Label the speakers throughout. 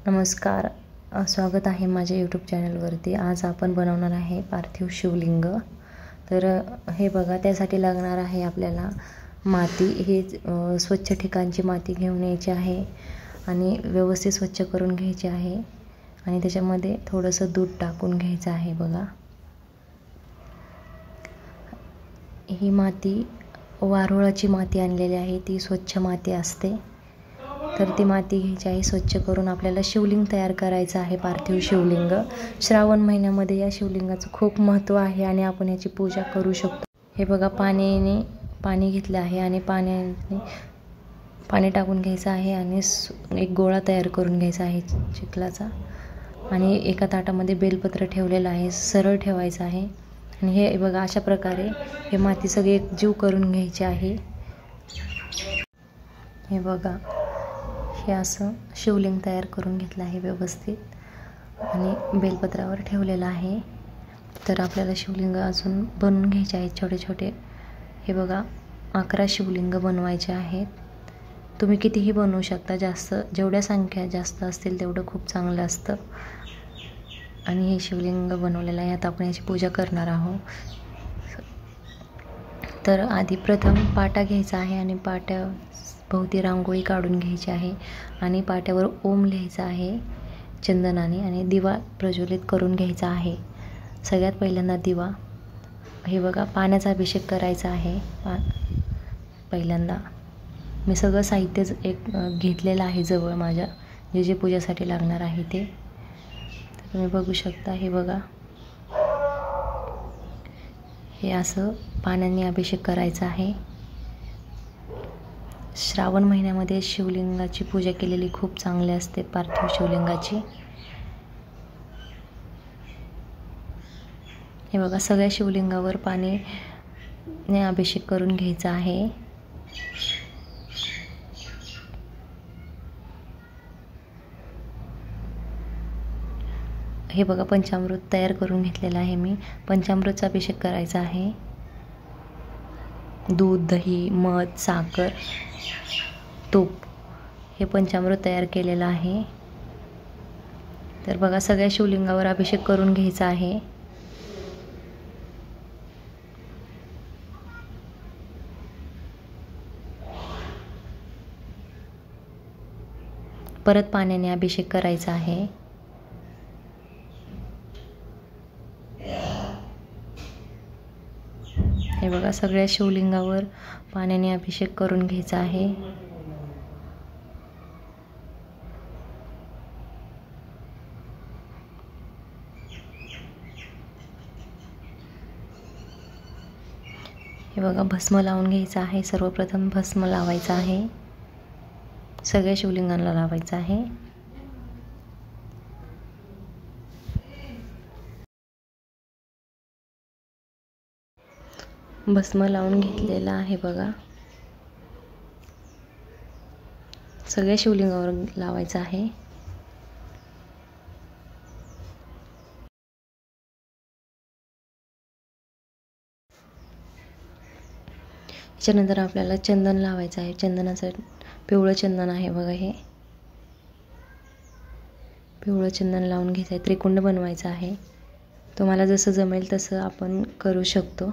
Speaker 1: नमस्कार. स्वागत आहे माझ्या यूट्यूब चॅनलवरती. आज आपण बनवणार आहे पार्थिव शिवलिंग. तर हे बघा, त्यासाठी लागणार आहे आपल्याला माती. हे स्वच्छ ठिकाणची माती घेऊन यायची आहे आणि व्यवस्थित स्वच्छ करून घ्यायची आहे आणि त्याच्यामध्ये थोडंसं दूध टाकून घ्यायचं आहे. बघा, ही माती वारुळाची माती आणलेली आहे, ती स्वच्छ माती असते. तर ती माती घ्यायची आहे, स्वच्छ करून आपल्याला शिवलिंग तयार करायचं आहे, पार्थिव शिवलिंग. श्रावण महिन्यामध्ये या शिवलिंगाचं खूप महत्त्व आहे आणि आपण याची पूजा करू शकतो. हे बघा, पाणी घेतलं आहे आणि पाणी टाकून घ्यायचं आहे आणि एक गोळा तयार करून घ्यायचा आहे चिखलाचा. आणि एका ताटामध्ये बेलपत्र ठेवलेलं आहे, सरळ ठेवायचं आहे. आणि हे बघा, अशा प्रकारे हे माती सगळी एकजीव करून घ्यायची आहे. हे बघा, हे असं शिवलिंग तयार करून घेतलं आहे व्यवस्थित आणि बेलपत्रावर ठेवलेलं आहे. तर आपल्याला शिवलिंग अजून बनवून घ्यायचे आहेत छोटे छोटे. हे बघा, 11 शिवलिंग बनवायचे आहेत. तुम्ही कितीही बनवू शकता, जेवढ्या संख्या जास्त असतील तेवढं खूप चांगलं असतं. आणि हे शिवलिंग बनवलेलं आहे, आता आपण याची पूजा करणार आहोत. तर आधी प्रथम पाटा घ्यायचा आहे आणि पाट्याभोवती रांगोळी काढून घ्यायची आहे आणि पाट्यावर ओम लिहायचा आहे चंदनाने आणि दिवा प्रज्वलित करून घ्यायचा आहे. सगळ्यात पहिल्यांदा दिवा. हे बघा, पाण्याचा अभिषेक करायचा आहे. पहिल्यांदा मी सगळं साहित्यच घेतलेलं आहे जवळ माझ्या, जे पूजेसाठी लागणार आहे ते. तर तुम्ही बघू शकता. हे बघा, हे असं पाण्याने अभिषेक करायचा आहे. श्रावण महिन्यामध्ये शिवलिंगाची पूजा केलेली खूप चांगली असते, पार्थिव शिवलिंगाची. हे बघा, सगळ्या शिवलिंगावर पाण्याने अभिषेक करून घ्यायचा आहे. हे बघा, पंचामृत तयार करून घेतलेलं आहे मी. पंचामृतचा अभिषेक करायचा आहे. दूध, दही, मध, साखर, तूप हे पंचामृत तयार केलेलं आहे. तर बघा, सगळ्या शिवलिंगावर अभिषेक करून घ्यायचा आहे. परत पाण्याने अभिषेक करायचा आहे. हे बघा, सगळ्या शिवलिंगावर पाण्याने अभिषेक करून घ्यायचा आहे. हे बघा, भस्म लावून घ्यायचं आहे. सर्वप्रथम भस्म लावायचं आहे, सगळ्या शिवलिंगांना लावायचं आहे. भस्म लावून घेतलेलं आहे. बघा, सगळ्या शिवलिंगावर लावायचं आहे. त्याच्यानंतर आपल्याला चंदन लावायचं आहे. चंदनाचं पिवळं चंदन आहे बघा, हे पिवळं चंदन लावून घ्यायचं आहे. त्रिकुंड बनवायचं आहे. तुम्हाला जसं जमेल तसं आपण करू शकतो.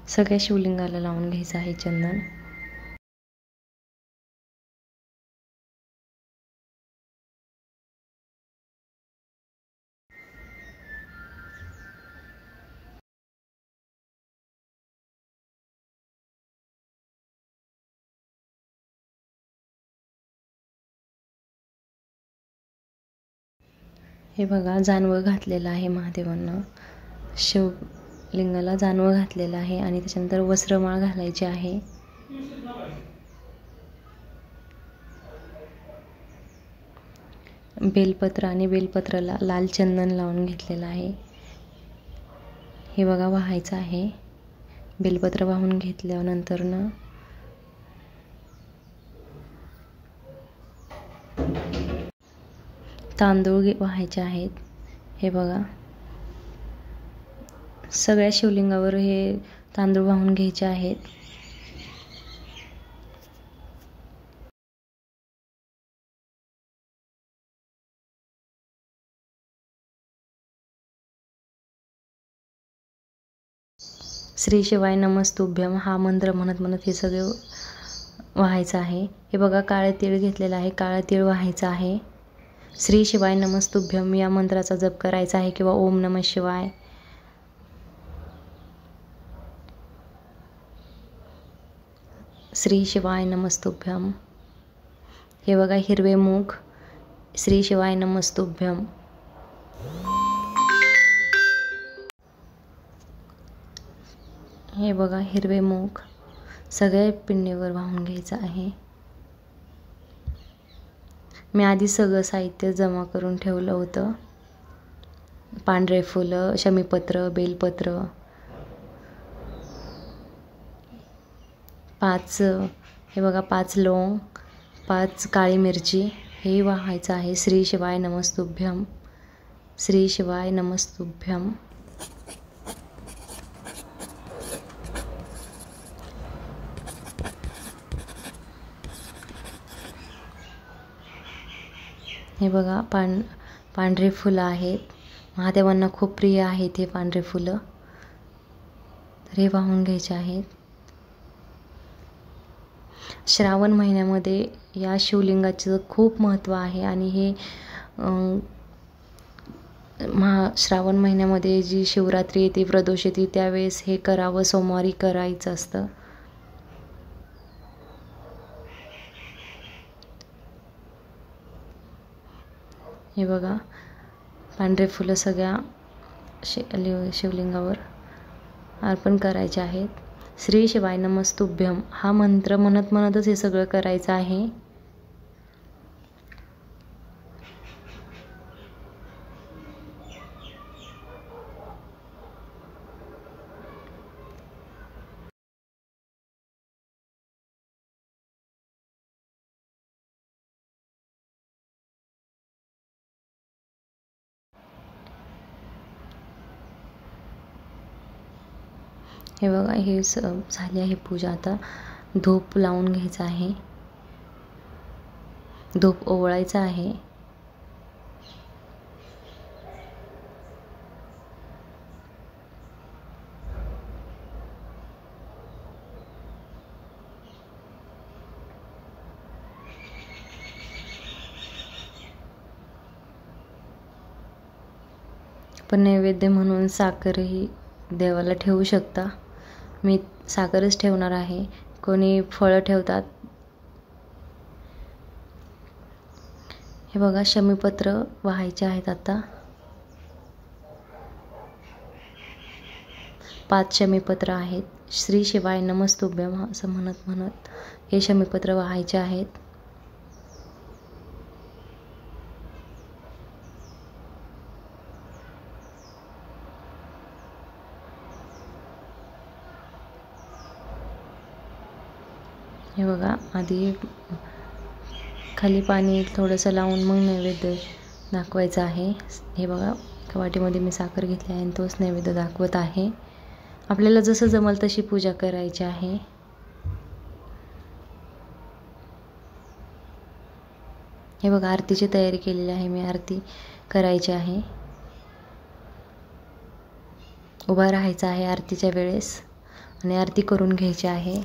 Speaker 1: सगळ्या शिवलिंगाला लावून घ्यायचं आहे चंदन. हे बघा, जानवं घातलेलं आहे महादेवांना. शिवलिंगाला जानवं घातलेलं आहे आणि त्याच्यानंतर वस्त्रमाळ घालायची आहे. बेलपत्र आणि बेलपत्राला लाल चंदन लावून घेतलेलं आहे. हे बघा, वाहायचं आहे. बेलपत्र वाहून घेतल्यानंतर तांदूळ वाहायचे आहेत. हे बघा, सगळ्या शिवलिंगावर हे तांदूळ वाहून घ्यायचे आहेत. श्री शिवाय नमस्तुभ्यम हा मंत्र म्हणत म्हणत हे सगळे व्हायचं आहे. हे बघा काळे तीळ घेतलेलं आहे, काळं तीळ व्हायचं आहे. श्री शिवाय नमस्तुभ्यम या मंत्राचा जप करायचा आहे किंवा ओम नमः शिवाय. श्री शिवाय नमस्तुभ्यम. हे बघा हिरवे मूग. श्री शिवाय नमस्तुभ्यम. हे बघा हिरवे मूग सगळ्या पिंडीवर वाहून घ्यायचं आहे. मी आधी सगळं साहित्य जमा करून ठेवलं होतं. पांढरे फुलं, शमीपत्र, बेलपत्र, 5 हे बघा 5 लवंग, 5 काळी मिरची हे वाहायचं आहे. श्री शिवाय नमस्तुभ्यम. श्री शिवाय नमस्तुभ्यम. हे बघा पांढरी फुलं आहेत. महादेवांना खूप प्रिय आहेत हे पांढरे फुलं. तर हे वाहून घ्यायचे आहेत. श्रावण महिन्यामध्ये या शिवलिंगाचं खूप महत्त्व आहे आणि हे श्रावण महिन्यामध्ये जी शिवरात्री येते, प्रदोष येते त्यावेळेस हे करावं, सोमवारी करायचं असतं. हे बघा पांढरे फुलं सगळ्या शिवलिंगावर अर्पण करायचे आहेत. श्री शिवाय नमस्तुभ्यम हा मंत्र म्हणत म्हणतच हे सगळं करायचं आहे. हे बघा हे झाली आहे पूजा. आता धूप लावून घ्यायचा आहे. धूप ओवाळायचा आहे. पण नैवेद्य म्हणून साखरही देवाला ठेवू शकता. मी साखरच ठेवणार आहे. कोणी फळं ठेवतात. हे बघा शमीपत्र वाहायचे आहेत. आता 5 शमीपत्र आहेत. श्री शिवाय नमस्तुभ्यम असं म्हणत म्हणत हे शमीपत्र वाहायचे आहेत. हे बघा आधी खाली पाणी थोडंसं लावून मग नैवेद्य दाखवायचं आहे. हे बघा एका वाटीमध्ये मी साखर घेतली आहे आणि तोच नैवेद्य दाखवत आहे. आपल्याला जसं जमल तशी पूजा करायची आहे. हे बघा आरतीची तयारी केलेली आहे मी. आरती करायची आहे. उभा राहायचं आहे आरतीच्या वेळेस आणि आरती करून घ्यायची आहे.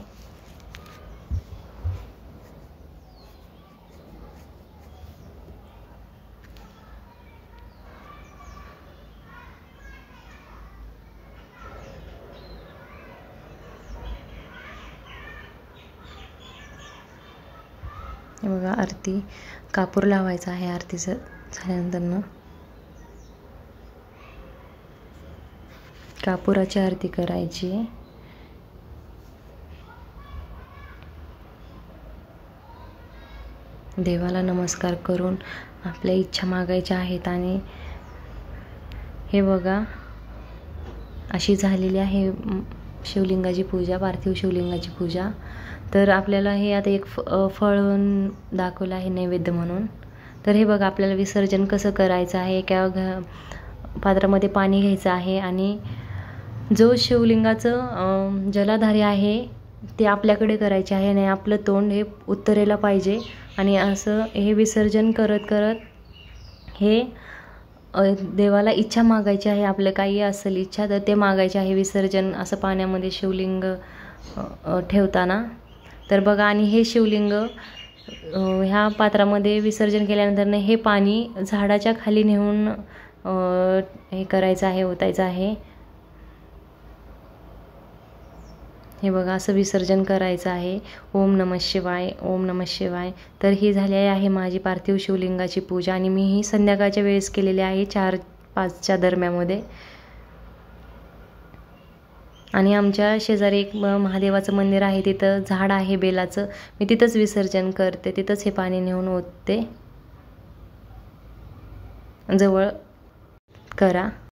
Speaker 1: हे बघा आरती कापूर लावायचा आहे. आरतीचं झाल्यानंतर कापुराची आरती करायची. देवाला नमस्कार करून आपल्या इच्छा मागायच्या आहेत. आणि हे बघा अशी झालेली आहे शिवलिंगाची पूजा, पार्थिव शिवलिंगाची पूजा. तर आपल्याला हे आता एक फळ दाखवलं आहे नैवेद्य म्हणून. तर हे बघा आपल्याला विसर्जन कसं करायचं आहे. एका पात्रामध्ये पाणी घ्यायचं आहे आणि जो शिवलिंगाचं जलाधारी आहे ते आपल्याकडे करायचे आहे आणि आपलं तोंड हे उत्तरेला पाहिजे. आणि असं हे विसर्जन करत करत हे देवाला इच्छा मागायची आहे, आपलं काही असेल इच्छा तर ते मागायचे आहे विसर्जन असं पाण्यामध्ये शिवलिंग ठेवताना. तर बघा, आणि हे शिवलिंग ह्या पात्रामध्ये विसर्जन केल्यानंतर हे पाणी झाडाच्या खाली नेऊन हे करायचं आहे, ओतायचं आहे. हे बघा, असं विसर्जन करायचं आहे. ओम नमः शिवाय, ओम नमः शिवाय. तर ही झाली आहे माझी पार्थिव शिवलिंगाची पूजा, आणि मी ही संध्याकाळच्या वेळेस केलेली आहे 4-5च्या दरम्यामध्ये. आणि आमच्या शेजारी एक महादेवाचं मंदिर आहे, तिथं झाड आहे बेलाचं, मी तिथंच विसर्जन करते, तिथंच हे पाणी नेऊन ओतते. जवळ करा.